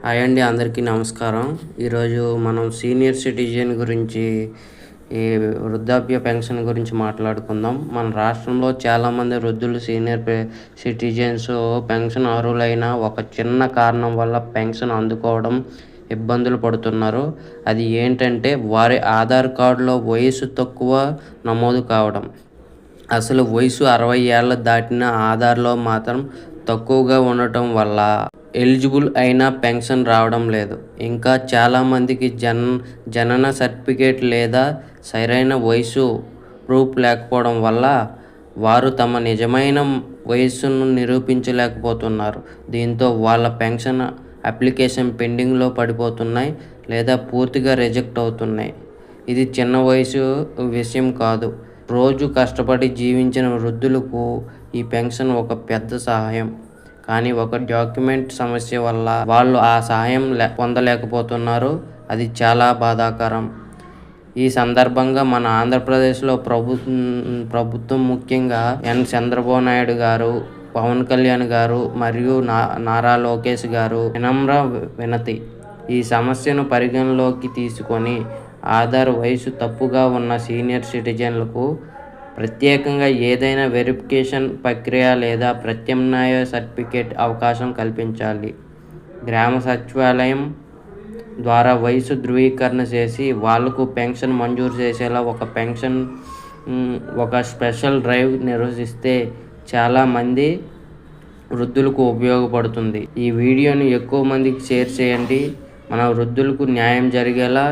Hi అండి, అందరికీ నమస్కారం. ఈరోజు మనం సీనియర్ సిటిజన్ గురించి, ఈ వృద్ధాప్య పెన్షన్ గురించి మాట్లాడుకుందాం. మన రాష్ట్రంలో చాలామంది వృద్ధులు సీనియర్ సిటిజన్స్ పెన్షన్ అర్హులైన ఒక చిన్న కారణం వల్ల పెన్షన్ అందుకోవడం ఇబ్బందులు పడుతున్నారు. అది ఏంటంటే వారి ఆధార్ కార్డులో వయసు తక్కువ నమోదు కావడం. అసలు వయసు 60 ఏళ్ళు దాటిన ఆధార్లో మాత్రం తక్కువగా ఉండటం వల్ల ఎలిజిబుల్ అయినా పెన్షన్ రావడం లేదు. ఇంకా చాలామందికి జనన సర్టిఫికేట్ లేదా సరైన వయసు ప్రూఫ్ లేకపోవడం వల్ల వారు తమ నిజమైన వయస్సును నిరూపించలేకపోతున్నారు. దీంతో వాళ్ళ పెన్షన్ అప్లికేషన్ పెండింగ్లో పడిపోతున్నాయి లేదా పూర్తిగా రిజెక్ట్ అవుతున్నాయి. ఇది చిన్న వయసు విషయం కాదు. రోజు కష్టపడి జీవించిన వృద్ధులకు ఈ పెన్షన్ ఒక పెద్ద సహాయం. కానీ ఒక డాక్యుమెంట్ సమస్య వల్ల వాళ్ళు ఆ సహాయం పొందలేకపోతున్నారు. అది చాలా బాధాకరం. ఈ సందర్భంగా మన ఆంధ్రప్రదేశ్లో ప్రభుత్వం ముఖ్యంగా చంద్రబాబు నాయుడు గారు, పవన్ కళ్యాణ్ గారు మరియు నారా లోకేష్ గారు వినమ్ర వినతి ఈ సమస్యను పరిగణలోకి తీసుకొని ఆధార్ వయసు తప్పుగా ఉన్న సీనియర్ సిటిజన్లకు ప్రత్యేకంగా ఏదైనా వెరిఫికేషన్ ప్రక్రియ లేదా ప్రత్యామ్నాయ సర్టిఫికేట్ అవకాశం కల్పించాలి. గ్రామ సచివాలయం ద్వారా వయసు ధృవీకరణ చేసి వాళ్లకు పెన్షన్ మంజూరు చేసేలా ఒక స్పెషల్ డ్రైవ్ నిర్వహిస్తే చాలామంది వృద్ధులకు ఉపయోగపడుతుంది. ఈ వీడియోని ఎక్కువ మందికి షేర్ చేయండి. మన వృద్ధులకు న్యాయం జరిగేలా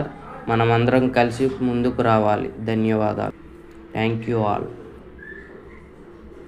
మనమందరం కలిసి ముందుకు రావాలి. ధన్యవాదాలు. Thank you all.